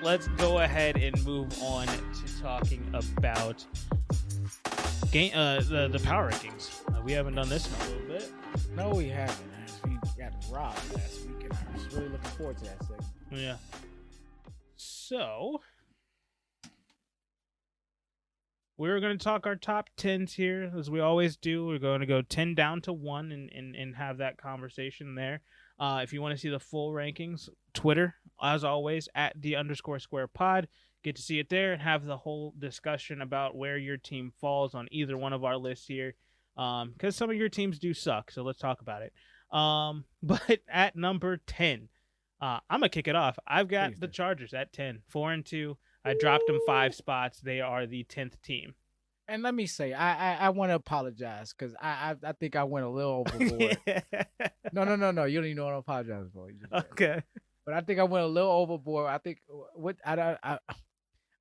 let's go ahead and move on to talking about the power rankings. We haven't done this in a little bit. No, we haven't. We got robbed last week, and I was really looking forward to that segment. Yeah. So we're going to talk our top 10s here, as we always do. We're going to go 10 down to 1 and have that conversation there. If you want to see the full rankings, Twitter, as always, at @the_square_pod. Get to see it there and have the whole discussion about where your team falls on either one of our lists here. Because some of your teams do suck, so let's talk about it. But at number 10, I'm going to kick it off. I've got the Chargers at 10, 4-2. I dropped them 5 spots. They are the 10th team. And let me say, I want to apologize because I think I went a little overboard. No. You don't even know what I'm apologizing for. Okay. But I think I went a little overboard. I think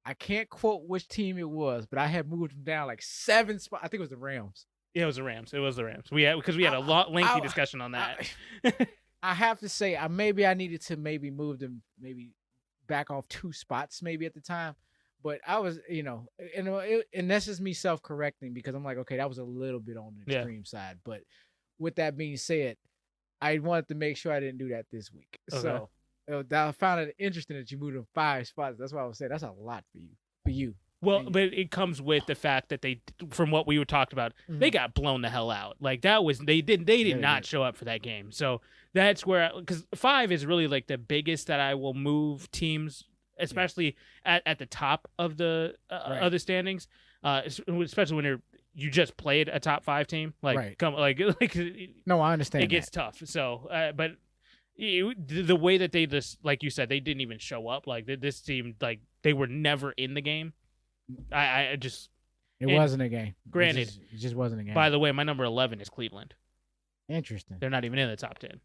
I can't quote which team it was, but I had moved them down like 7 spots. I think it was the Rams. Yeah, it was the Rams. We had a lengthy discussion on that. I have to say, I needed to move them back off 2 spots maybe at the time. But I was, and that's just me self-correcting because I'm like, okay, that was a little bit on the extreme side. But with that being said, I wanted to make sure I didn't do that this week. Okay. So I found it interesting that you moved them 5 spots. That's why I was saying that's a lot for you. Well, but it comes with the fact that they, from what we were talked about, they got blown the hell out. Like they did not show up for that game. So that's where, because 5 is really like the biggest that I will move teams, especially at the top of the other standings, especially when you just played a top 5 team. Like, no, I understand. It gets tough. So, but the way that they just, like you said, they didn't even show up. Like this team, like they were never in the game. It wasn't a game. Granted, it just wasn't a game. By the way, my number 11 is Cleveland. Interesting. They're not even in the top 10.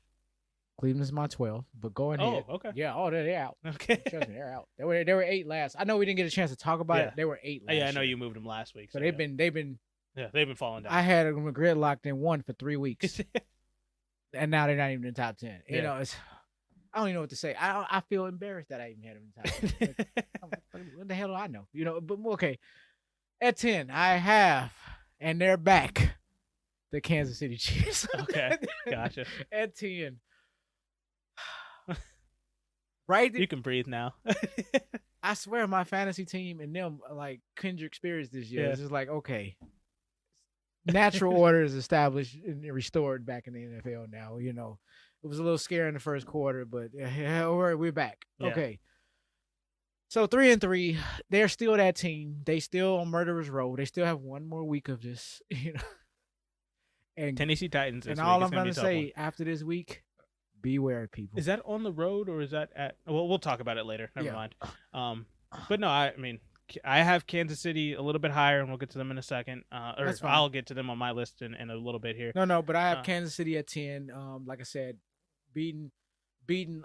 Cleveland's my 12, but go ahead. Oh, okay. Yeah, they're out. Okay. Trust me, they're out. They were 8 last. I know we didn't get a chance to talk about it. They were 8 last. Yeah, I know you moved them last week. So they've been falling down. I had them gridlocked in 1 for 3 weeks. And now they're not even in the top 10. Yeah. You know, I don't even know what to say. I feel embarrassed that I even had them in the top 10. What the hell do I know? You know, but okay. At 10, I have, and they're back, the Kansas City Chiefs. Okay, gotcha. At 10. Right? You can breathe now. I swear my fantasy team and them are like kindred spirits this year. It's just like, okay. Natural order is established and restored back in the NFL now. You know, it was a little scary in the first quarter, but we're back. Yeah. Okay. So 3-3, they're still that team. They still on murderer's row. They still have 1 more week of this, you know. And Tennessee Titans. And all I'm going to say after this week, beware, people. Is that on the road or is that at? Well, we'll talk about it later. Never mind. But no, I mean, I have Kansas City a little bit higher, and we'll get to them in a second. I'll get to them on my list in a little bit here. No, but I have Kansas City at 10. Like I said, beating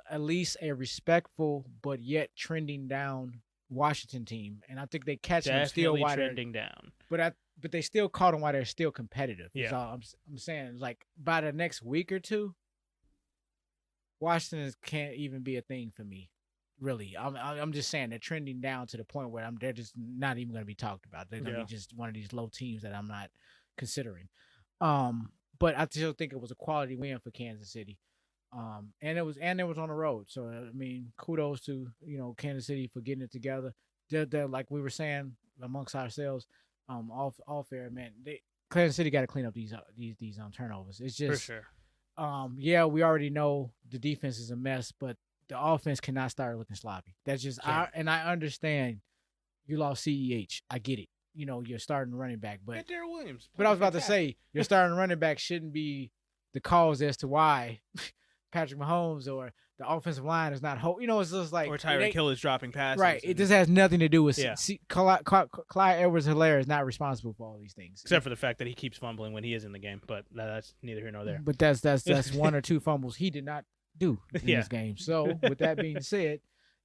at least a respectful but yet trending down Washington team, and I think they catch them still while trending down. But they still caught them while they're still competitive. Yeah, so I'm saying, like, by the next week or two, Washington can't even be a thing for me. Really, I'm just saying they're trending down to the point where they're just not even going to be talked about. They're going to be just one of these low teams that I'm not considering. But I still think it was a quality win for Kansas City. And it was on the road. So I mean, kudos to Kansas City for getting it together. They're like we were saying amongst ourselves, all fair, man. Kansas City got to clean up these turnovers. It's just for sure. We already know the defense is a mess, but the offense cannot start looking sloppy. That's just and I understand you lost CEH. I get it. You're starting running back, but Darrell Williams. But I was about to say your starting running back shouldn't be the cause as to why Patrick Mahomes or the offensive line is not it's just like or Tyreek Hill is dropping passes. Right. It just has nothing to do with Clyde Edwards-Helaire is not responsible for all these things. Except for the fact that he keeps fumbling when he is in the game, but that's neither here nor there. But that's 1 or 2 fumbles he did not do in this game. So with that being said,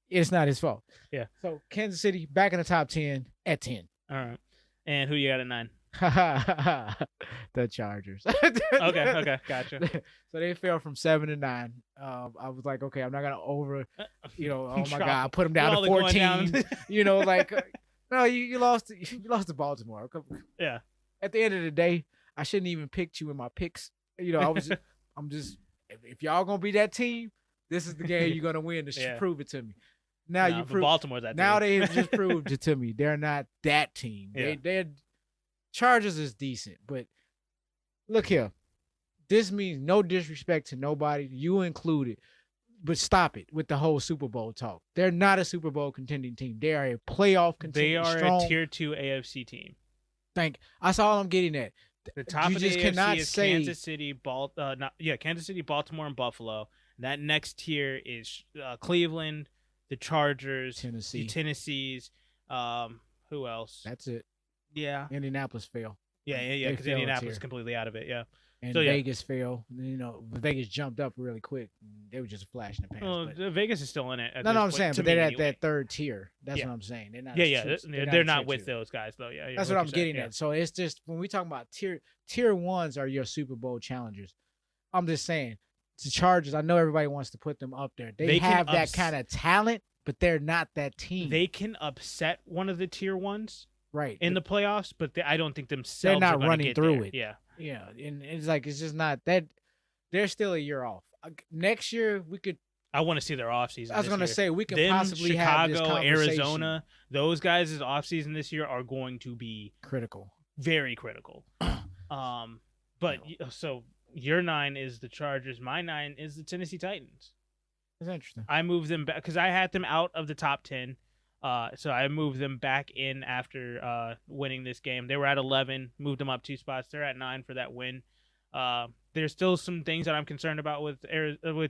it's not his fault. Yeah. So Kansas City back in the top 10 at 10. All right. And who you got at 9? The Chargers. Okay, gotcha. So they fell from 7-9. I was like, okay, I'm not gonna oh my god, I put them down to 14. No, you lost to Baltimore. Yeah. At the end of the day, I shouldn't even picked you in my picks. I'm just if y'all gonna be that team, this is the game you're gonna win to prove it to me. Now you prove Baltimore's that now team. they have just proved it to me. They're not that team. Yeah. They're Chargers is decent, but look here. This means no disrespect to nobody, you included. But stop it with the whole Super Bowl talk. They're not a Super Bowl contending team. They are a playoff contending. They are strong, a tier 2 AFC team. That's all I'm getting at. The top of the AFC is Kansas City, Kansas City, Baltimore, and Buffalo. That next tier is Cleveland, the Chargers, Tennessee, the Tennessees. Who else? That's it. Yeah. Indianapolis fell. Yeah. Because Indianapolis is completely out of it. Yeah. And Vegas fell. Vegas jumped up really quick. They were just a flash in the pan. Well, Vegas is still in it. No, I'm saying, but they're at that third tier. That's what I'm saying. They're not. They're not with those guys though. Yeah. That's what I'm getting at. So it's just when we talk about tier ones are your Super Bowl challengers. I'm just saying, the Chargers. I know everybody wants to put them up there. They have that kind of talent, but they're not that team. They can upset one of the tier ones. Right. In the playoffs, but I don't think themselves they're not are running through it. Yeah. Yeah. And it's just not that. They're still a year off. Next year, we could. I want to see their offseason. I was going to say, we could possibly Chicago, have this conversation. Arizona, those guys' offseason this year are going to be critical. Very critical. So your 9 is the Chargers. My 9 is the Tennessee Titans. That's interesting. I moved them back because I had them out of the top 10. So I moved them back in after winning this game. They were at 11, moved them up 2 spots. They're at 9 for that win. There's still some things that I'm concerned about with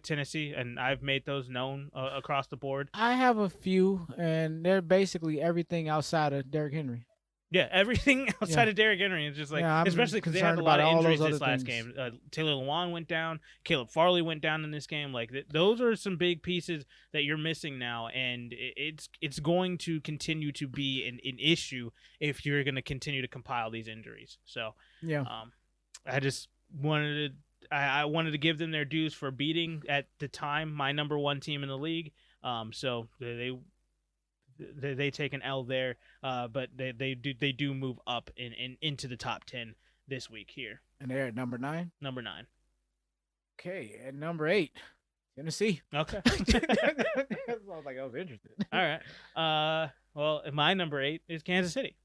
Tennessee, and I've made those known across the board. I have a few, and they're basically everything outside of Derrick Henry. Yeah, everything outside of Derrick Henry is just especially because they had a lot of injuries this last game. Taylor Lewan went down. Caleb Farley went down in this game. Those are some big pieces that you're missing now, and it's going to continue to be an issue if you're going to continue to compile these injuries. So yeah, I just wanted to give them their dues for beating at the time my number 1 team in the league. So they take an L there, but they do move up into the top 10 this week here. And they're at number 9. Number 9. Okay, at number 8, Tennessee. Okay. I was like, I was interested. All right. Well, my number 8 is Kansas City.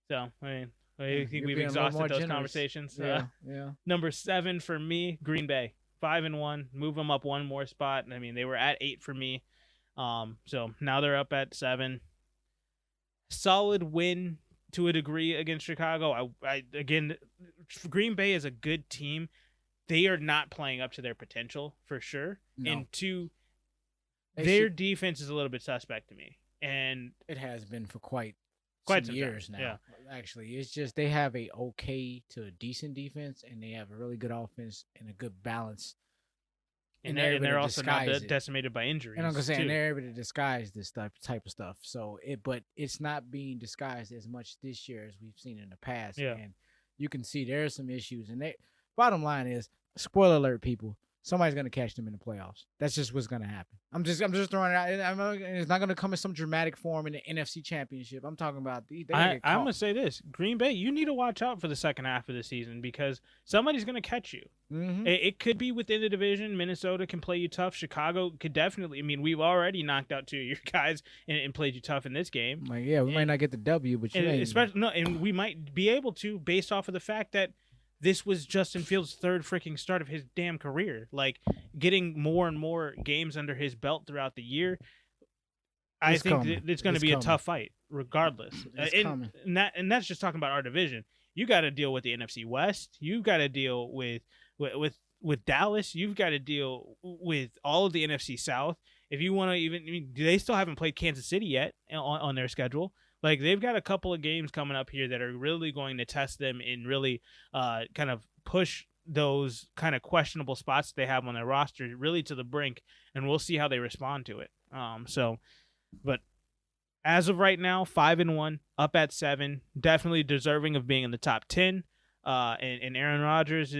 So I think we've exhausted those conversations. Yeah. Number 7 for me, Green Bay. 5-1. Move them up 1 more spot. I mean, they were at 8 for me. So now they're up at 7. Solid win to a degree against Chicago. Again, Green Bay is a good team. They are not playing up to their potential for sure. No. And 2, their defense is a little bit suspect to me. And it has been for quite some years time. now. Yeah. Actually, it's just they have a okay to a decent defense, and they have a really good offense and a good balance. And they're also not decimated by injuries. And I'm gonna say, and they're able to disguise this type of stuff. But it's not being disguised as much this year as we've seen in the past. Yeah. And you can see there's some issues. And bottom line is, spoiler alert, people, somebody's gonna catch them in the playoffs. That's just what's gonna happen. I'm just throwing it out. It's not gonna come in some dramatic form in the NFC Championship. I'm talking about I'm gonna say this: Green Bay, you need to watch out for the second half of the season because somebody's gonna catch you. Mm-hmm. It could be within the division. Minnesota can play you tough. Chicago could definitely. I mean, we've already knocked out 2 of your guys and played you tough in this game. We might not get the W, but and we might be able to based off of the fact that this was Justin Fields' 3rd freaking start of his damn career. Getting more and more games under his belt throughout the year. I think it's going to be a tough fight, regardless. And that's just talking about our division. You got to deal with the NFC West. You've got to deal with Dallas. You've got to deal with all of the NFC South. If you want to they still haven't played Kansas City yet on their schedule. They've got a couple of games coming up here that are really going to test them and really kind of push those kind of questionable spots they have on their roster really to the brink, and we'll see how they respond to it. But as of right now, 5-1, up at 7, definitely deserving of being in the top 10. And Aaron Rodgers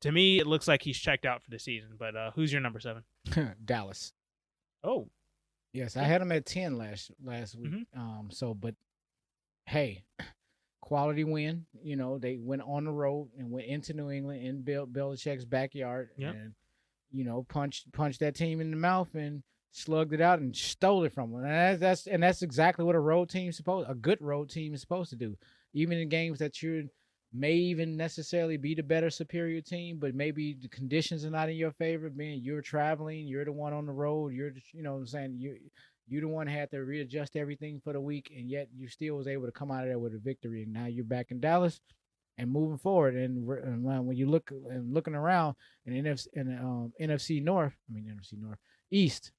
to me, it looks like he's checked out for the season. But who's your number 7? Dallas. Oh, yes, I had him at 10 last week. But hey, quality win. You know, they went on the road and went into New England in Belichick's backyard, and punched that team in the mouth and slugged it out and stole it from them. And that's exactly what a good road team is supposed to do. Even in games that you may even necessarily be the better superior team, but maybe the conditions are not in your favor. Being you're traveling, you're the one on the road. You're what I'm saying, you the one had to readjust everything for the week, and yet you still was able to come out of there with a victory. And now you're back in Dallas and moving forward. And when you looking around in NFC North, East,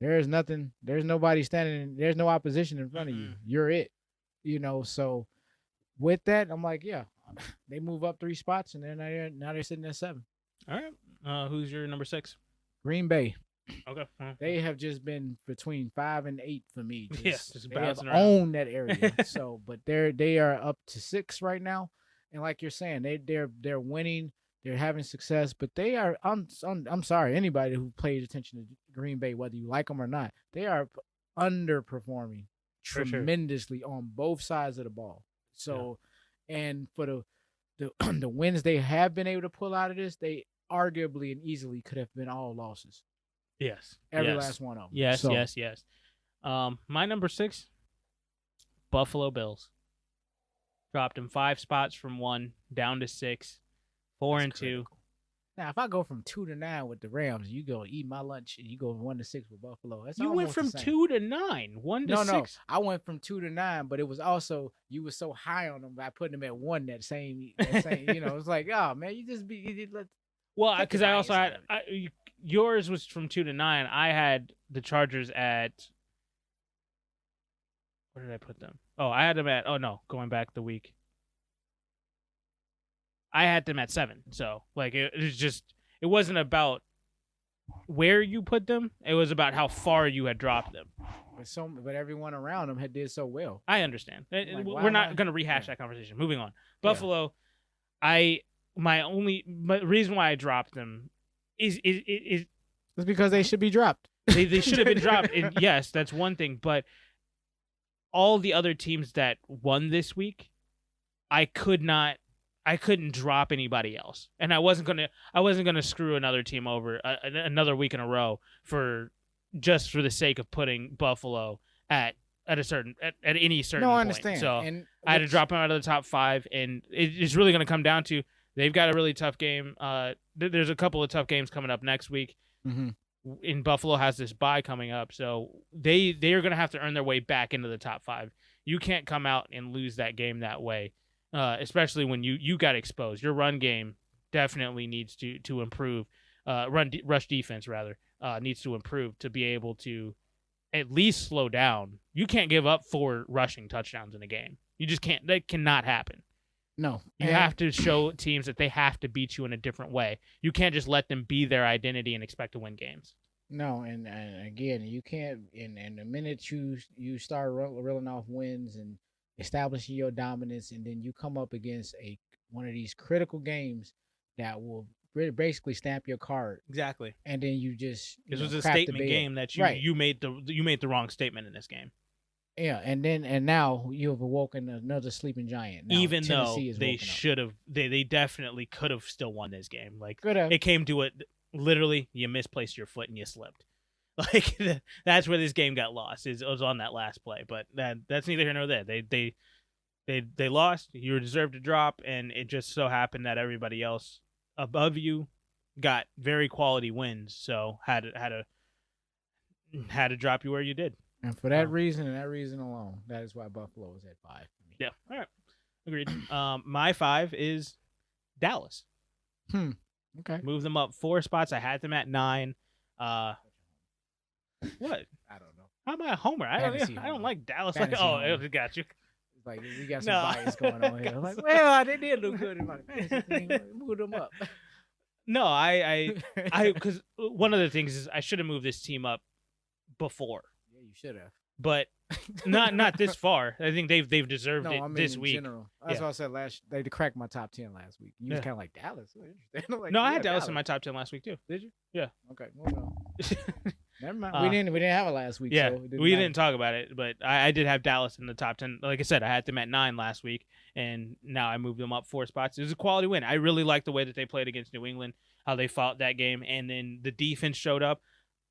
there's nobody standing. There's no opposition in front of you. You're it. So with that, I'm like, yeah, they move up 3 spots, and now they're sitting at 7. All right. Who's your number 6? Green Bay. Okay. They have just been between 5 and 8 for me. Just they bouncing have around. owned that area. But they are up to 6 right now, and like you're saying, they're winning, they're having success. But they are. I'm sorry, anybody who pays attention to Green Bay, whether you like them or not, they are underperforming tremendously on both sides of the ball. So, and for the the wins they have been able to pull out of this, they arguably and easily could have been all losses. Yes. Every last one of them. Yes. My number 6, Buffalo Bills. Dropped them 5 spots from 1 down to 6, 4-2. Now, if I go from 2 to 9 with the Rams, you go eat my lunch, and you go 1 to 6 with Buffalo. You went from 2 to 9, 1 to 6. No, I went from 2 to 9, but it was also you were so high on them by putting them at 1 that same. It's like, oh man, you just be. Well, because I also had yours was from 2 to 9. I had the Chargers at. Where did I put them? Oh, I had them at. Oh no, going back the week. I had them at 7. So like it wasn't about where you put them. It was about how far you had dropped them. But everyone around them did so well. I understand. We're not going to rehash that conversation. Moving on. Buffalo. My reason why I dropped them is because they should be dropped. They should have been dropped. And yes, that's one thing. But all the other teams that won this week, I couldn't drop anybody else, and I wasn't gonna screw another team over another week in a row for the sake of putting Buffalo at any certain point. I understand. So I had to drop them out of the top 5, and it's really going to come down to they've got a really tough game. There's a couple of tough games coming up next week. Mm-hmm. And Buffalo has this bye coming up, so they are going to have to earn their way back into the top 5. You can't come out and lose that game that way. Especially when you got exposed. Your run game definitely needs to improve. Rush defense rather needs to improve to be able to at least slow down. You can't give up 4 rushing touchdowns in a game. You just can't. That cannot happen. No, you have to show teams that they have to beat you in a different way. You can't just let them be their identity and expect to win games. No, and again, you can't. And the minute you start reeling off wins and establishing your dominance, and then you come up against one of these critical games that will basically stamp your card. Exactly. And then you just this was a statement game that you made the wrong statement in this game. Yeah, and now you have awoken another sleeping giant. Now, even though they should have, they definitely could have still won this game. Like it came to it, literally, you misplaced your foot and you slipped. Like that's where this game got lost. It was on that last play, but that's neither here nor there. They lost. You deserved to drop, and it just so happened that everybody else above you got very quality wins, so had to drop you where you did. And for that reason and that reason alone, that is why Buffalo is at 5 for me. Yeah. All right. Agreed. My 5 is Dallas. Okay. Move them up 4 spots. I had them at 9. What? I don't know. How am I a homer? I don't like Dallas. Like, I got you. It's like we got some bias going on here. I'm like, well, they did look good in my fantasy thing. Move them up. No, I because one of the things is I should have moved this team up before. Yeah, you should have. but not this far. I think they've deserved No, it I mean this in week. general. That's what I said last. They cracked my top 10 last week. You was Yeah. kind of like Dallas. Oh, interesting. I'm like, No, I yeah, had Dallas in my top 10 last week too. Did you? Yeah. Okay. Well, never mind. We didn't have it last week. Yeah, so we didn't talk about it, but I did have Dallas in the top 10. Like I said, I had them at 9 last week, and now I moved them up 4 spots. It was a quality win. I really liked the way that they played against New England, how they fought that game, and then the defense showed up.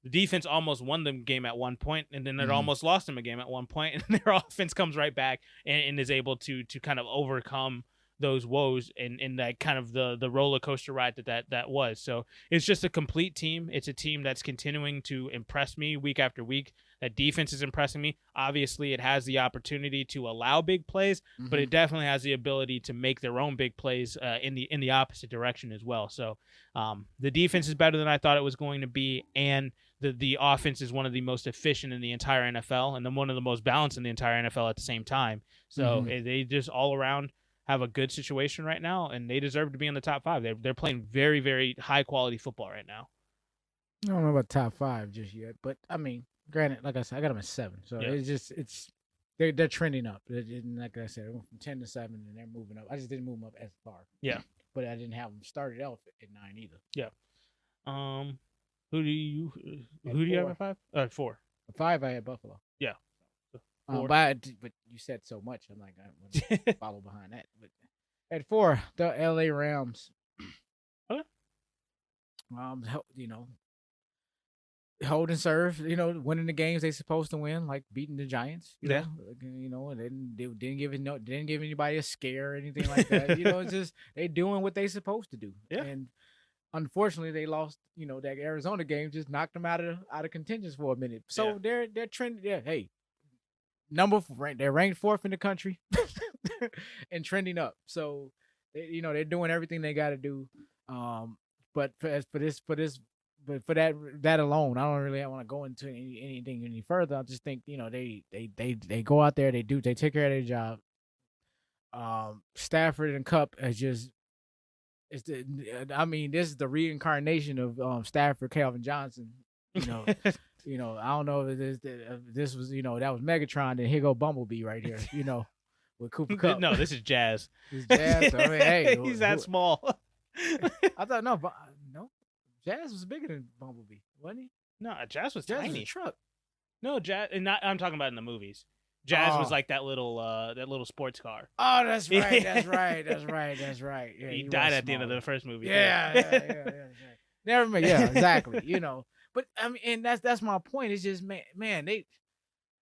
The defense almost won the game at one point, and then it almost lost them a game at one point, and their offense comes right back and is able to kind of overcome those woes and that kind of the roller coaster ride that was. So it's just a complete team. It's a team that's continuing to impress me week after week. That defense is impressing me. Obviously, it has the opportunity to allow big plays, but it definitely has the ability to make their own big plays in the opposite direction as well. So the defense is better than I thought it was going to be, and the offense is one of the most efficient in the entire NFL, and then one of the most balanced in the entire NFL at the same time. So they just all around have a good situation right now, and they deserve to be in the top 5. They're playing very, very high quality football right now. I don't know about top 5 just yet, but I mean, granted, like I said, I got them at 7, so they're trending up. Like I said, I went from 10 to 7, and they're moving up. I just didn't move them up as far. Yeah, but I didn't have them started off at 9 either. Yeah. Who do you have at 5? 4. At 5, I had Buffalo. Yeah. But you said so much. I'm like, I want to follow behind that. But at 4, the LA Rams. Okay. Hold and serve. Winning the games they supposed to win, like beating the Giants. You know, and they didn't give anybody a scare or anything like that. It's just they doing what they supposed to do. Yeah. And unfortunately, they lost. That Arizona game just knocked them out of contention for a minute. So they're trending. Yeah, hey. They're ranked 4th in the country and trending up. So they're doing everything they got to do. But for that alone, I don't really want to go into anything any further. I just think they go out there, they take care of their job. Stafford and Kupp is just this is the reincarnation of Stafford, Calvin Johnson. I don't know if this was, that was Megatron, and here go Bumblebee right here, with Cooper Kupp. No, this is Jazz. It's Jazz. So, I mean, hey, he's that small. I thought no, Jazz was bigger than Bumblebee, wasn't he? No, Jazz was Jazz tiny. Was a truck. No, Jazz, and I'm talking about in the movies. Jazz was like that little sports car. Oh, that's right. That's right. Yeah, he died at the end of the first movie. Yeah. Never mind. Yeah, exactly. But I mean, and that's my point. It's just man, they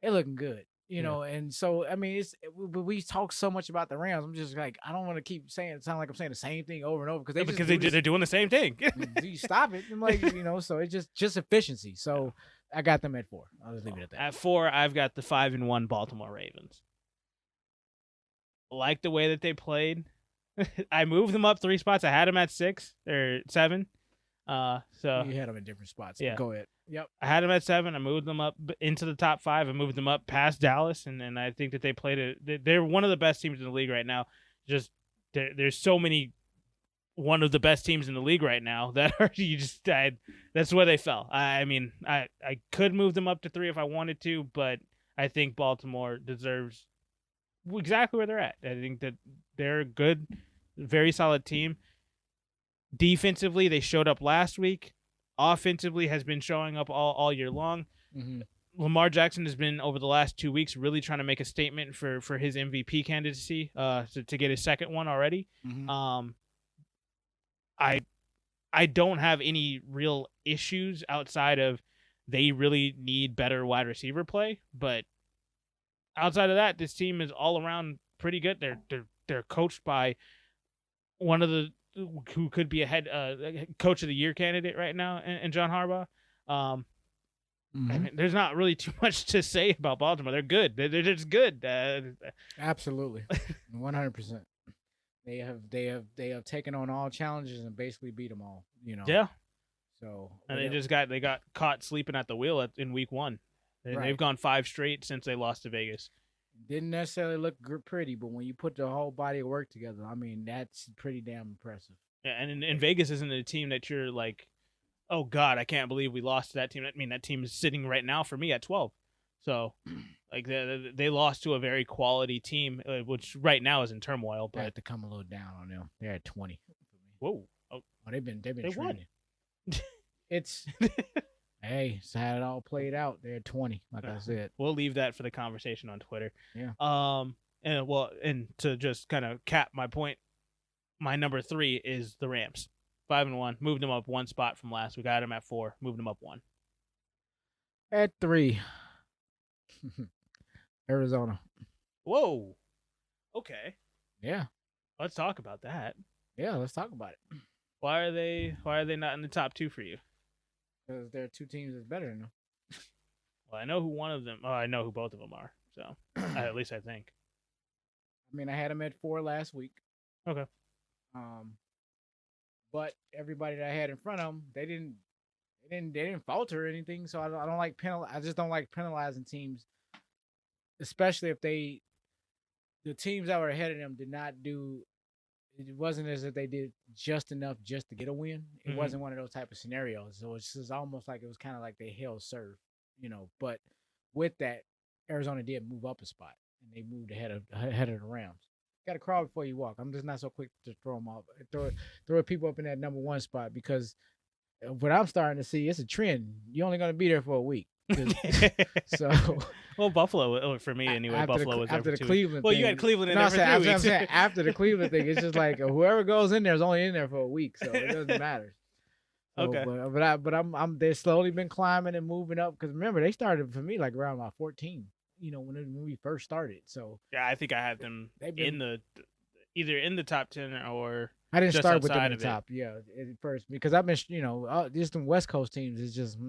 looking good, And so I mean, we talk so much about the Rams. I'm just like, I don't want to keep sound like I'm saying the same thing over and over because they're doing the same thing. Do you stop it? I'm like, so it's just efficiency. So I got them at 4. I'll just leave it at that. At 4, I've got the 5-1 Baltimore Ravens. Like the way that they played. I moved them up 3 spots. I had them at 6 or 7. So you had them in different spots. Yeah. Go ahead. Yep. I had them at 7. I moved them up into the top 5. I moved them up past Dallas, and I think that they played they're one of the best teams in the league right now. Just there's so many one of the best teams in the league right now that are that's where they fell. I mean, I could move them up to 3 if I wanted to, but I think Baltimore deserves exactly where they're at. I think that they're a good, very solid team. Defensively, they showed up last week. Offensively has been showing up all year long. Mm-hmm. Lamar Jackson has been, over the last 2 weeks, really trying to make a statement for his MVP candidacy to get his second one already. Mm-hmm. I don't have any real issues outside of they really need better wide receiver play, but outside of that, this team is all around pretty good. They're coached by one of the who could be a head coach of the year candidate right now, and John Harbaugh. I mean, there's not really too much to say about Baltimore. They're good. They're just good. Absolutely, 100%. They have taken on all challenges and basically beat them all. Yeah. So and they got caught sleeping at the wheel in week 1. They've gone 5 straight since they lost to Vegas. Didn't necessarily look pretty, but when you put the whole body of work together, I mean, that's pretty damn impressive. Yeah, and Vegas isn't a team that you're like, oh God, I can't believe we lost to that team. I mean, that team is sitting right now for me at 12. So, like they lost to a very quality team, which right now is in turmoil. I But have to come a little down on them. They're at 20. whoa, Oh, they've been they won. trending. It's hey, it's how it all played out. They're at 20, like I said. We'll leave that for the conversation on Twitter. Yeah. And to just kind of cap my point, my number 3 is the Rams. 5-1, moved them up one spot from last week. I had them at 4, moved them up 1. At 3, Arizona. Whoa. Okay. Yeah. Let's talk about that. Yeah, let's talk about it. Why are they not in the top 2 for you? Because there are 2 teams that's better than them. Well, I know who one of them. Oh, I know who both of them are. So at least I think. I mean, I had them at 4 last week. Okay. But everybody that I had in front of them, they didn't falter or anything. So I don't like I just don't like penalizing teams, especially if the teams that were ahead of them did not do. It wasn't as if they did just enough just to get a win. It wasn't one of those type of scenarios. So it's just almost like it was kind of like they held serve, But with that, Arizona did move up a spot and they moved ahead of the Rams. Got to crawl before you walk. I'm just not so quick to throw them off, throw people up in that number 1 spot, because what I'm starting to see, it's a trend. You're only going to be there for a week. So, well, Buffalo for me anyway. Buffalo was after there the for 2 Cleveland. Well, thing, you had Cleveland in no, there for 3 weeks. saying, after the Cleveland thing, it's just like whoever goes in there is only in there for a week, so it doesn't matter. So, Okay. But I'm they've slowly been climbing and moving up, because remember they started for me like around my 14. When we first started. So yeah, I think I had them either in the top 10 or I didn't just start with them outside in the of it. top. Yeah, at first, because I've been just them West Coast teams is just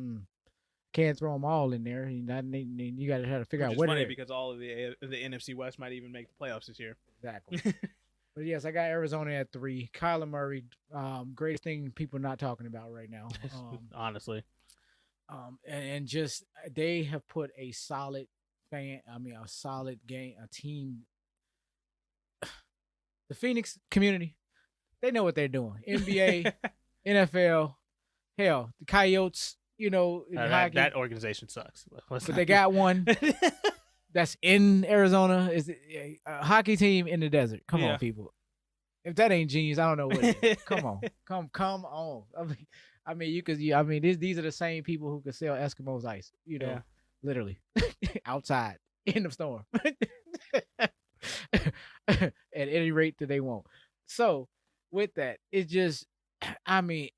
can't throw them all in there. You got to try to figure Which out is what funny it is. because all of the NFC West might even make the playoffs this year. Exactly. But yes, I got Arizona at 3. Kyler Murray, greatest thing people not talking about right now. Honestly. And just they have put a solid solid game, a team. The Phoenix community, they know what they're doing. NBA, NFL, hell, the Coyotes, that organization sucks. But they got one that's in Arizona. Is a hockey team in the desert. Come on, people. If that ain't genius, I don't know what it is. Come on. Come on. These are the same people who could sell Eskimos ice, literally outside in the storm. At any rate that they want. So with that, it's just,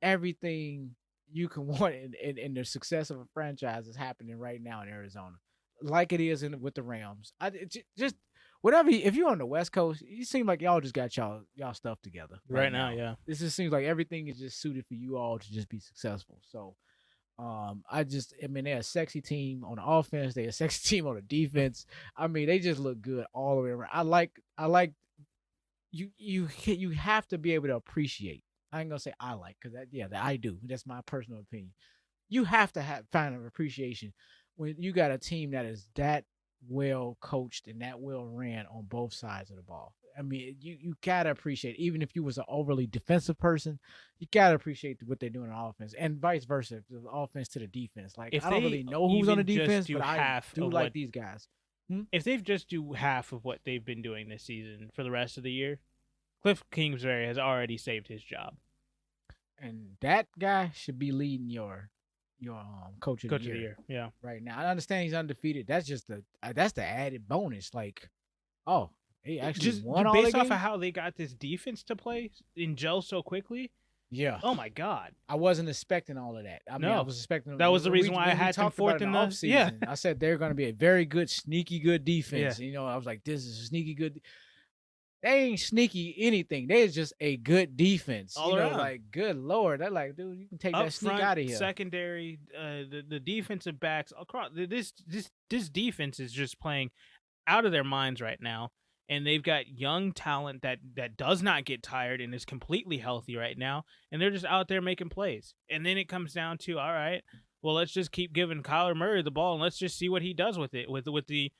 everything you can want in the success of a franchise is happening right now in Arizona, like it is with the Rams. Just whatever. If you're on the West Coast, you seem like y'all just got y'all stuff together right now. Yeah, this just seems like everything is just suited for you all to just be successful. So, they're a sexy team on the offense. They're a sexy team on the defense. They just look good all the way around. I like you have to be able to appreciate. I ain't gonna say I like, because I do. That's my personal opinion. You have to find an appreciation when you got a team that is that well coached and that well ran on both sides of the ball. You gotta appreciate, even if you was an overly defensive person, you gotta appreciate what they're doing on offense, and vice versa, the offense to the defense. Like, I don't really know who's on the defense, but I do like these guys. If they've just do half of what they've been doing this season for the rest of the year, Cliff Kingsbury has already saved his job. And that guy should be leading your coach of the year. Yeah. Right now, I understand he's undefeated. That's just the added bonus. Like, he actually just won all the based off games? of how they got this defense to play in gel so quickly. Yeah. Oh my God. I wasn't expecting all of that. I was expecting that was the reason why I had them fourth in the offseason. Yeah. I said they're going to be a very good, sneaky good defense. Yeah. I was like, this is a sneaky good. They ain't sneaky anything. They're just a good defense. All around. Like, good Lord. They're like, dude, you can take that sneak out of here. Secondary, the defensive backs across this defense is just playing out of their minds right now. And they've got young talent that does not get tired and is completely healthy right now. And they're just out there making plays. And then it comes down to, all right, well, let's just keep giving Kyler Murray the ball and let's just see what he does with it, with the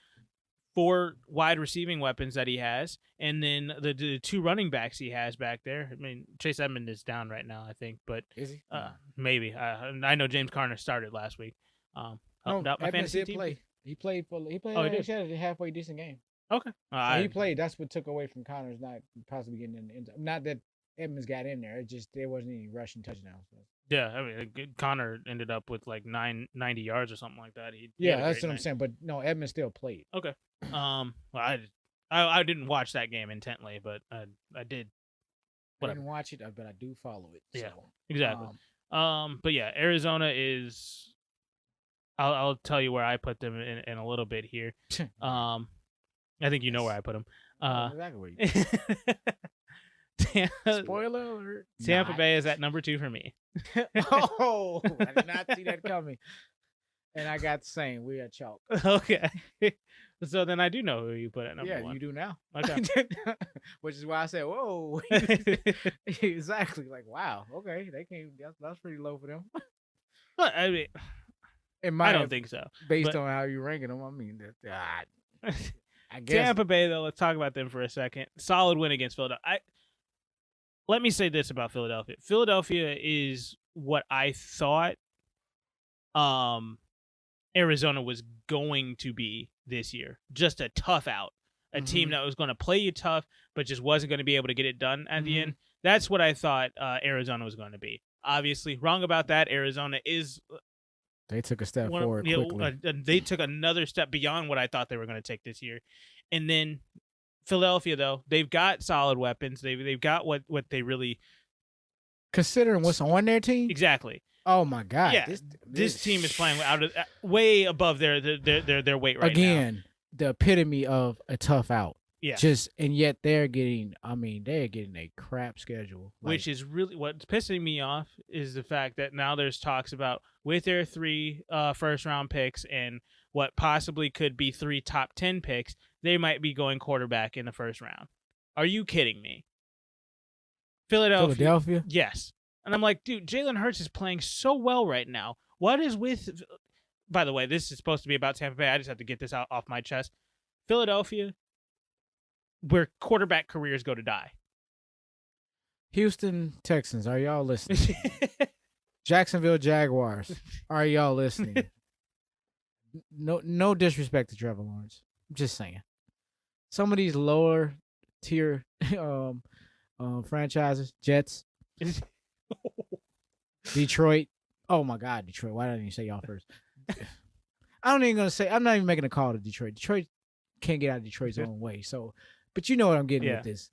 4 wide receiving weapons that he has, and then the 2 running backs he has back there. Chase Edmonds is down right now, I think, but is he? Maybe. I know James Conner started last week. Edmonds did play. He played for. He played. Oh, he He did. had a halfway decent game. Okay. He played. That's what took away from Connors not possibly getting in the end. Not that Edmonds got in there. It just there wasn't any rushing touchdowns. So. Yeah, I mean, Connor ended up with like 90 yards or something like that. He Yeah, had a that's great what I'm night. saying. But no, Edmonds still played. Okay. Well, I didn't watch that game intently, but I did. I didn't watch it, but I do follow it. Yeah, so. exactly. But yeah, Arizona is. I'll tell you where I put them in a little bit here. I think you know where I put them. Exactly where you Spoiler alert. Tampa Bay is at number 2 for me. Oh, I did not see that coming. And I got the same. We are chalk. Okay. So then I do know who you put at number 1. Yeah, you do now. Okay. Which is why I said, whoa. Exactly. Like, wow. Okay. They came. That's pretty low for them. But I mean, I don't think so. Based on how you're ranking them, I mean, I guess. Tampa Bay, though, let's talk about them for a second. Solid win against Philadelphia. Let me say this about Philadelphia. Philadelphia is what I thought Arizona was going to be this year. Just a tough out. A team that was going to play you tough, but just wasn't going to be able to get it done at the end. That's what I thought Arizona was going to be. Obviously, wrong about that. Arizona is... They took a step forward quickly. They took another step beyond what I thought they were going to take this year. And then Philadelphia, though, they've got solid weapons. They've got what they really... Considering what's on their team? Exactly. Oh, my God. Yeah, this team is playing way above their weight right now. Again, the epitome of a tough out. Yeah. And yet they're getting a crap schedule. Which is really what's pissing me off is the fact that now there's talks about with their 3 first round picks and what possibly could be 3 top 10 picks, they might be going quarterback in the first round. Are you kidding me? Philadelphia? Yes. And I'm like, dude, Jalen Hurts is playing so well right now. What is with... By the way, this is supposed to be about Tampa Bay. I just have to get this out off my chest. Philadelphia, where quarterback careers go to die. Houston Texans, are y'all listening? Jacksonville Jaguars, are y'all listening? No disrespect to Trevor Lawrence. I'm just saying. Some of these lower tier franchises, Jets, Detroit. Oh my God, Detroit. Why didn't you say y'all first? I'm not even making a call to Detroit. Detroit can't get out of Detroit's own way. So, but you know what I'm getting with this.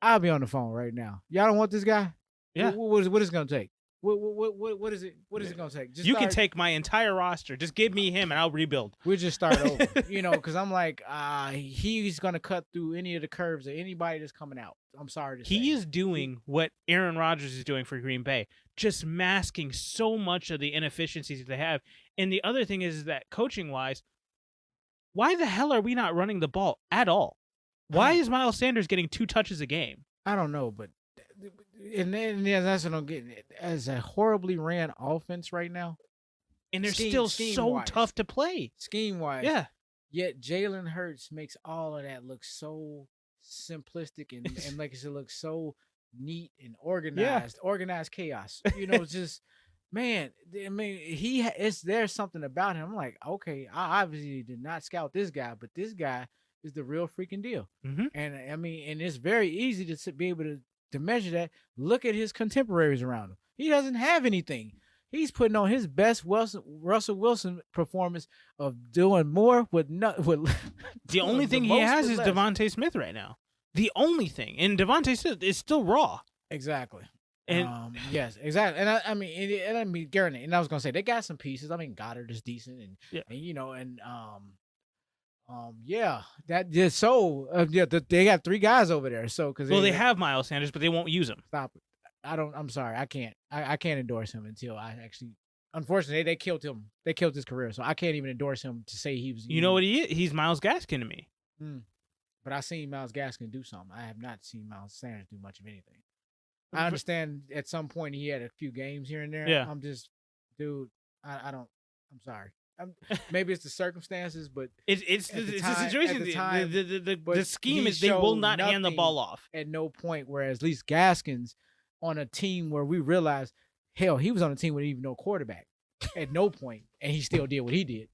I'll be on the phone right now. Y'all don't want this guy? Yeah. What is it going to take? What is it? What is it going to take? Can take my entire roster. Just give me him, and I'll rebuild. We'll just start over. Because I'm like, he's going to cut through any of the curves of anybody that's coming out. I'm sorry to say. He is doing what Aaron Rodgers is doing for Green Bay, just masking so much of the inefficiencies that they have. And the other thing is that coaching-wise, why the hell are we not running the ball at all? Why is Miles Sanders getting 2 touches a game? I don't know, but and that's what I'm getting. As a horribly ran offense right now, and they're still so tough to play scheme-wise. Yeah. Yet Jalen Hurts makes all of that look so simplistic and makes it look so neat and organized. Yeah. Organized chaos. Just man. I mean, there's something about him. I'm like, okay, I obviously did not scout this guy, but this guy is the real freaking deal. Mm-hmm. And I mean, and it's very easy to be able to measure that. Look at his contemporaries around him. He doesn't have anything. He's putting on his best Russell Wilson performance of doing more with the only thing he has is Devontae Smith right now. The only thing, and Devontae Smith is still raw. Exactly. And yes, exactly. And I mean, Garrett, and I was gonna say they got some pieces. I mean, Goddard is decent, they got 3 guys over there. So they have Miles Sanders, but they won't use him. Stop it. I'm sorry. I can't. I can't endorse him until I actually. Unfortunately, they killed him. They killed his career, so I can't even endorse him to say he was. You know what he is? He's Myles Gaskin to me. But I've seen Myles Gaskin do something. I have not seen Miles Sanders do much of anything. I understand at some point he had a few games here and there. Yeah. I'm just, dude. I don't. I'm sorry. Maybe it's the circumstances, but it's the situation. The scheme is they will not hand the ball off at no point. Whereas at least Gaskins on a team where we realized, hell, he was on a team with even no quarterback at no point, and he still did what he did.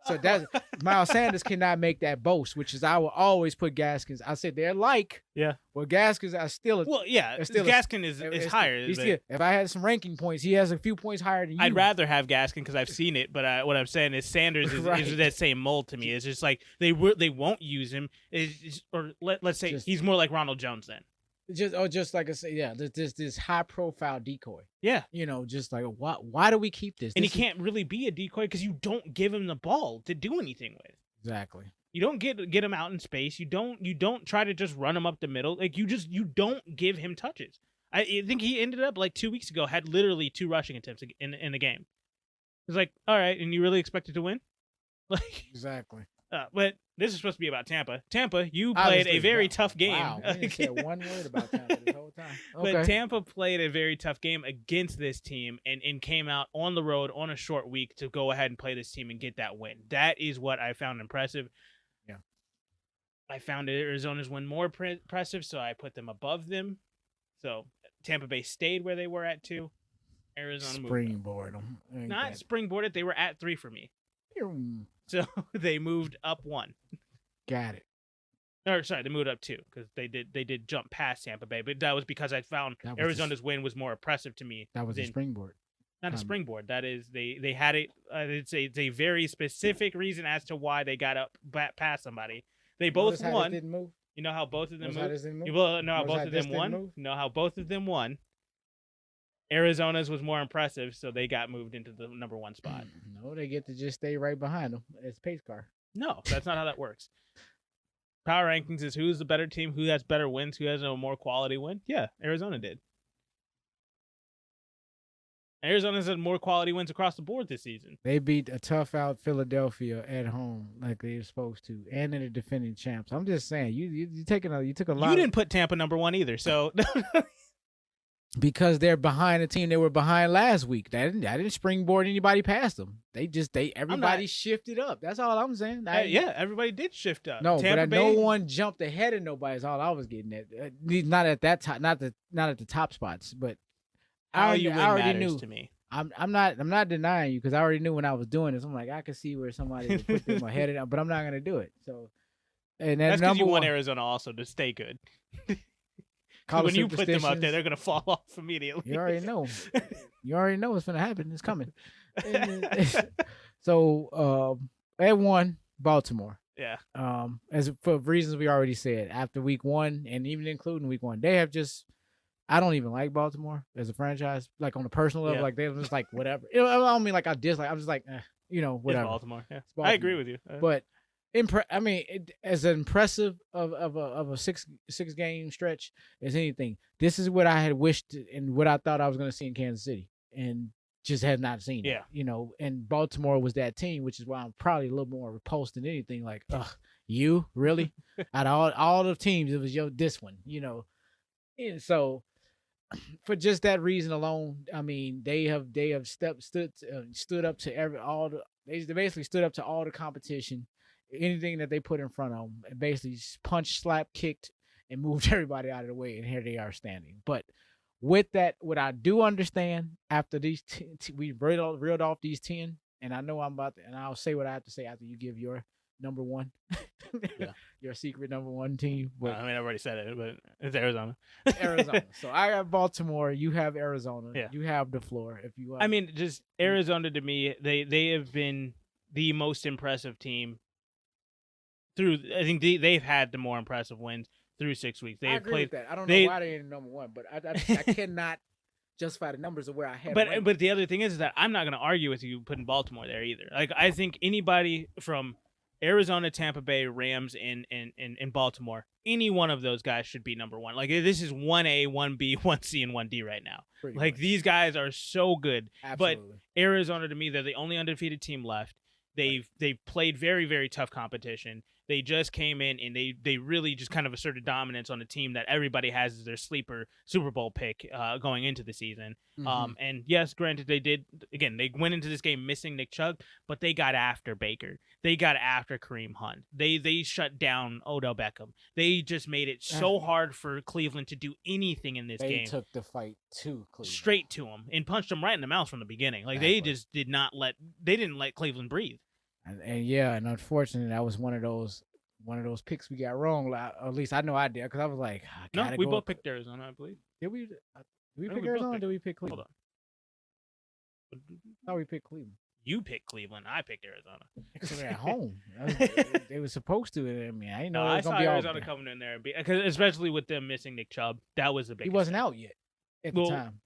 So that's Miles Sanders cannot make that boast, which is I will always put Gaskins. I said they're like, well, Gaskins are still. Well, yeah, Gaskin is higher. If I had some ranking points, he has a few points higher than you. I'd rather have Gaskin because I've seen it, but what I'm saying is Sanders is that same mold to me. It's just like they won't use him, or let's say he's more like Ronald Jones then. Just like I say, this high profile decoy. Yeah, just like why do we keep this? And he can't really be a decoy because you don't give him the ball to do anything with. Exactly. You don't get him out in space. You don't try to just run him up the middle. Like you don't give him touches. I think he ended up like 2 weeks ago had literally 2 rushing attempts in the game. It's like, all right, and you really expected to win? Like exactly. But this is supposed to be about Tampa. Tampa, you played a very tough game. Wow, we didn't say one word about Tampa this whole time. Okay. But Tampa played a very tough game against this team and came out on the road on a short week to go ahead and play this team and get that win. That is what I found impressive. Yeah. I found Arizona's win more impressive, so I put them above them. So Tampa Bay stayed where they were at 2. Arizona springboard them. Not springboarded. They were at 3 for me. So they moved up 1. Got it. Or sorry, they moved up 2 because they did jump past Tampa Bay, but that was because I found Arizona's win was more impressive to me. That was a springboard. Not a springboard. That is they had it. It's a very specific reason as to why they got up past somebody. They both won. Didn't move? You know how both of them moved? You know how both of them won? You know how both of them won? Arizona's was more impressive, so they got moved into the number 1 spot. No, they get to just stay right behind them. It's pace car. No, that's not how that works. Power rankings is who's the better team, who has better wins, who has a more quality win. Yeah, Arizona did. Arizona's had more quality wins across the board this season. They beat a tough out Philadelphia at home like they were supposed to, and they're the defending champs. I'm just saying, you took a lot. You didn't put Tampa number 1 either, so because they're behind the team they were behind last week. I didn't springboard anybody past them. Everybody shifted up. That's all I'm saying. Everybody did shift up. No, Tampa Bay, no one jumped ahead of nobody. Is all I was getting at. Not at that top, not at the top spots, but. I already knew. To me. I'm not denying you because I already knew when I was doing this. I'm like, I could see where somebody would put them ahead of them, but I'm not gonna do it. So, and that's because you want Arizona also to stay good. When you put them up there, they're gonna fall off immediately. You already know. You already know what's gonna happen. It's coming. So, at 1, Baltimore. Yeah. As for reasons we already said, after week 1 and even including week 1, they have just. I don't even like Baltimore as a franchise, like on a personal level. Like they're just like whatever. I don't mean like I dislike. I'm just like, whatever. It's Baltimore. Yeah, Baltimore. I agree with you. But as impressive of a six game stretch as anything, this is what I had wished and what I thought I was going to see in Kansas City, and just had not seen. Yeah, and Baltimore was that team, which is why I'm probably a little more repulsed than anything. Like, you really? Out of all the teams, it was this one. And so. For just that reason alone, I mean, they have stood up to they basically stood up to all the competition, anything that they put in front of them, and basically punched, slapped, kicked, and moved everybody out of the way, and here they are standing. But with that, what I do understand after these, we reeled off these 10, and I know I'm about to, and I'll say what I have to say after you give your number 1. Your secret number 1 team. But I already said it, but it's Arizona. So I have Baltimore. You have Arizona. Yeah. You have the floor. If you, just Arizona to me, they have been the most impressive team. I think they've had the more impressive wins through 6 weeks. I agree with that. I don't know why they ain't number 1, but I cannot justify the numbers of where I had. But the other thing is that I'm not going to argue with you putting Baltimore there either. Like I think anybody from Arizona, Tampa Bay, Rams, and Baltimore, any one of those guys should be number 1. Like this is 1A, 1B, 1C, and 1D right now. Pretty much. These guys are so good. Absolutely. But Arizona, to me, they're the only undefeated team left. They've played very, very tough competition. They just came in and they really just kind of asserted dominance on a team that everybody has as their sleeper Super Bowl pick going into the season. Mm-hmm. And yes, granted, they went into this game missing Nick Chubb, but they got after Baker. They got after Kareem Hunt. They shut down Odell Beckham. They just made it so hard for Cleveland to do anything in this game. They took the fight to Cleveland. Straight to him and punched him right in the mouth from the beginning. They just didn't let Cleveland breathe. And unfortunately, that was one of those picks we got wrong. At least I know I did, because I was like, I No, gotta we go both picked Arizona, I believe. Did we? Did we No, pick we both Arizona? Or picked. did we pick Hold Cleveland? on. I thought we picked Cleveland. You picked Cleveland. I picked Arizona. Because they're at home. They were supposed to. I mean, I didn't know No, it I was saw gonna be Arizona all. coming in there, because especially with them missing Nick Chubb, that was the He biggest. wasn't thing. out yet at the time.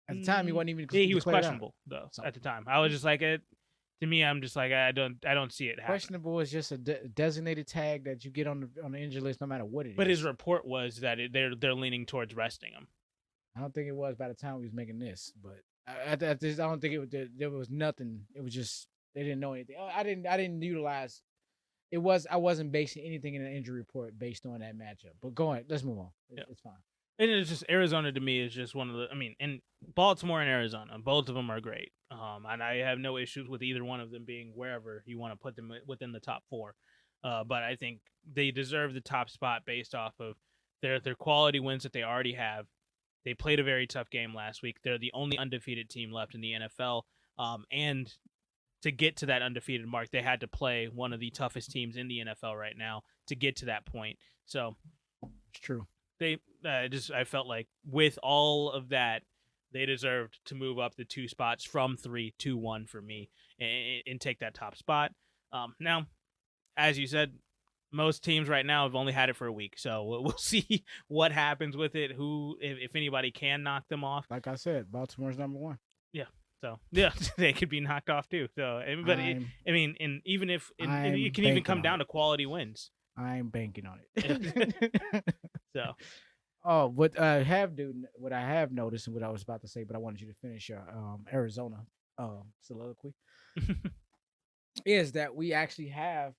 At the time, he wasn't even. He was declared out. questionable though. At the time, I was just like, to me, I'm just like, I don't see it happening. Questionable is just a designated tag that you get on the injury list, no matter what it is. But his report was that they're leaning towards resting him. I don't think it was by the time we was making this, but I don't think there was nothing. It was just they didn't know anything. I didn't utilize. I wasn't basing anything in the injury report based on that matchup. But go ahead, let's move on. It's fine. And it's just Arizona to me is just one of the. I mean, and Baltimore and Arizona, both of them are great. And I have no issues with either one of them being wherever you want to put them within the top four. But I think they deserve the top spot based off of their quality wins that they already have. They played a very tough game last week. They're the only undefeated team left in the NFL. And to get to that undefeated mark, they had to play one of the toughest teams in the NFL right now to get to that point. So it's true. I felt like with all of that, they deserved to move up the 2 spots from 3 to 1 for me and take that top spot. Now, as you said, most teams right now have only had it for a week, so we'll see what happens with it. Who, if anybody, can knock them off. Like I said, Baltimore's number 1. Yeah. So yeah, they could be knocked off too. So everybody, I mean, and even if it can even come down to quality wins. I'm banking on it. So, what I have noticed and what I was about to say, but I wanted you to finish your Arizona soliloquy, is that we actually have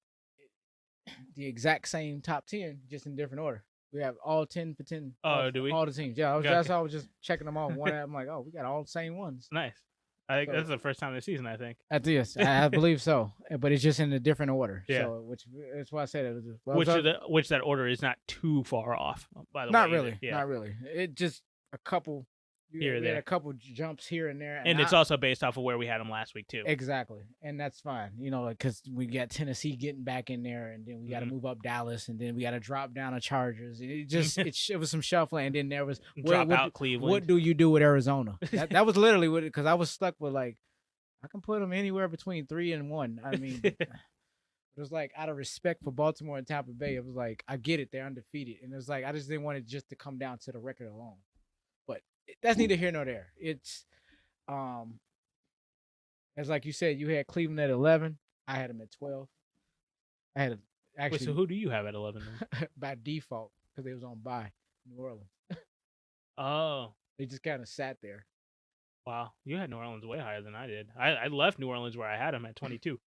the exact same top 10, just in different order. We have all 10 for 10. Oh, do we? All the teams. Yeah, that's how I was just checking them all. I'm like, oh, we got all the same ones. Nice. I think that's the first time this season, I think. Yes, I believe so. But it's just in a different order. Yeah. So, that's why I said it was which that order is not too far off, by the way. Not really. Yeah. Not really. It just a couple here and there. A couple jumps here and there. And it's also based off of where we had them last week, too. Exactly. And that's fine. Because we got Tennessee getting back in there, and then we got to move up Dallas, and then we got to drop down the Chargers. It just it was some shuffling, and then there was out Cleveland. What do you do with Arizona? That was literally what, because I was stuck with, like, I can put them anywhere between 3 and 1. I mean, it was like, out of respect for Baltimore and Tampa Bay, it was like, I get it, they're undefeated, and it was like, I just didn't want it just to come down to the record alone. But that's neither here nor there. It's as like you said, you had Cleveland at 11. I had them at 12. I had actually. Wait, so who do you have at 11? By default, because they was on bye, New Orleans. Oh, they just kind of sat there. Wow, you had New Orleans way higher than I did. I left New Orleans where I had them at 22.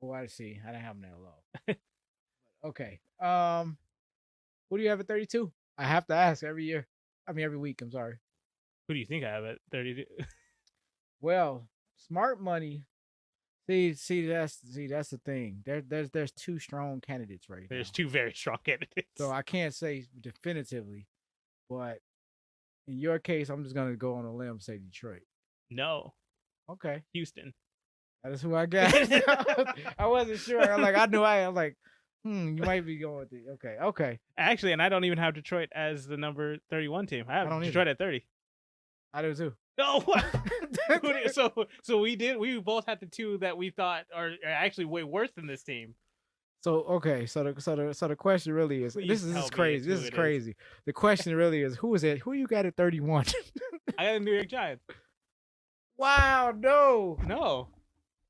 Oh, I see. I didn't have them that low. Okay. Who do you have at 32? I have to ask every year. I mean, every week. I'm sorry. Who do you think I have at 32? Well, smart money. See, that's the thing. There's 2 strong candidates right now. There's 2 very strong candidates. So I can't say definitively, but in your case, I'm just gonna go on a limb and say Detroit. No. Okay. Houston. That is who I got. I wasn't sure. I knew I'm like, you might be going with it. Okay. Actually, and I don't even have Detroit as the number 31 team. I have Detroit at 30. I do too. Oh, what? So we both had the 2 that we thought are actually way worse than this team. So okay, so the question really is, this is crazy. This is crazy. The question really is, who is it? Who you got at 31? I got the New York Giants. Wow, no.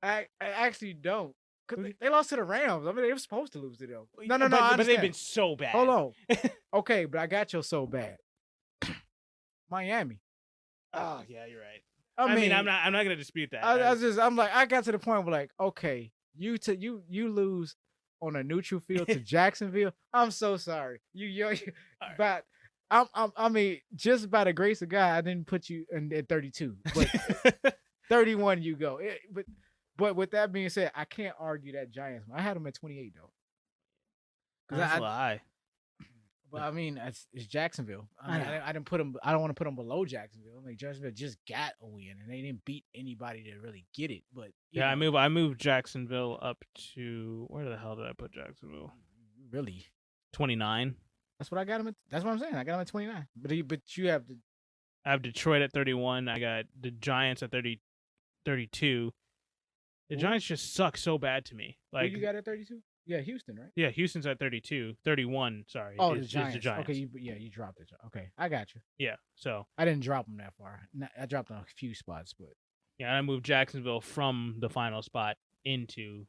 I actually don't. Cause they lost to the Rams. I mean, they were supposed to lose to them. No. But they've been so bad. Hold on. Okay, but I got you so bad. Miami. Oh yeah, you're right. I mean, I'm not gonna dispute that. I got to the point where, like, okay, you lose on a neutral field to Jacksonville. I'm so sorry. But I mean, just by the grace of God, I didn't put you at 32, but 31 you go. But with that being said, I can't argue that Giants. I had them at 28 though. That's a lie. Well, I mean, it's Jacksonville. I know. I didn't put them. I don't want to put them below Jacksonville. I mean, Jacksonville just got a win, and they didn't beat anybody to really get it. But Yeah, I moved Jacksonville up to where the hell did I put Jacksonville? Really, 29. That's what I got them at. That's what I'm saying. I got them at 29. But you have the. I have Detroit at 31. I got the Giants at 32. The Giants just suck so bad to me. Like, who you got at 32? Yeah, Houston, right? Yeah, Houston's at 32. 31, sorry. Oh, the Giants. The Giants. Okay, you dropped it. Okay, I got you. Yeah, so. I didn't drop them that far. I dropped them a few spots, but. Yeah, I moved Jacksonville from the final spot into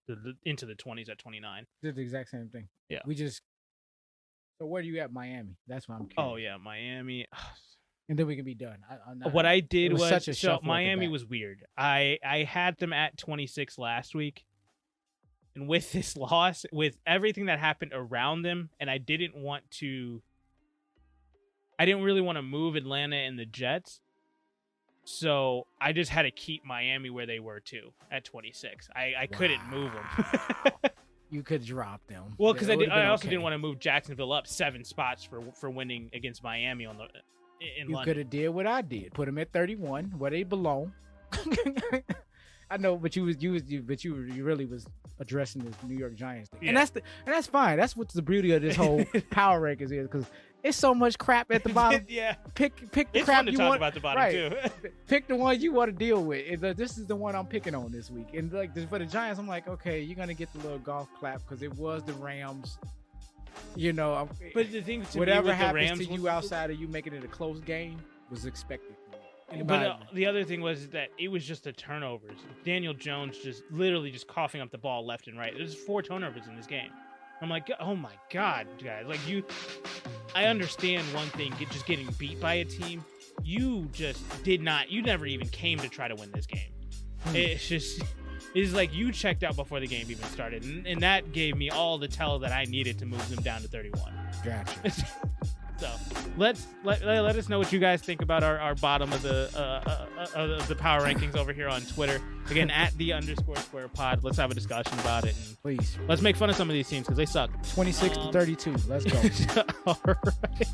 the 20s at 29. Did the exact same thing. Yeah. So where do you at Miami? That's what I'm curious. Oh, yeah, Miami. And then we can be done. What I did was such a so Miami was weird. I had them at 26 last week. And with this loss, with everything that happened around them, and I didn't really want to move Atlanta and the Jets. So I just had to keep Miami where they were too at 26. I couldn't move them. You could drop them. Well, because I also didn't want to move Jacksonville up 7 spots for winning against Miami in you London. Could have did what I did. Put them at 31 where they belong. I know, but you really was addressing this New York Giants thing, yeah. and that's fine. That's what's the beauty of this whole power rankings is, because it's so much crap at the bottom. Yeah, pick the it's crap fun to you talk want about the bottom right. too. Pick the ones you want to deal with. And this is the one I'm picking on this week. And like for the Giants, I'm like, okay, you're gonna get the little golf clap because it was the Rams. You know, but the thing to whatever me with happens the Rams to you outside of you making it a close game was expected. But the other thing was that it was just the turnovers. Daniel Jones literally just coughing up the ball left and right. There's 4 turnovers in this game. I'm like, oh my God, guys. Like I understand one thing, just getting beat by a team. You just you never even came to try to win this game. It's like you checked out before the game even started. And that gave me all the tell that I needed to move them down to 31. Gotcha. So let us know what you guys think about our bottom of the power rankings over here on Twitter. Again, at @the_square pod. Let's have a discussion about it. And please. Let's make fun of some of these teams because they suck. 26 to 32. Let's go. All right.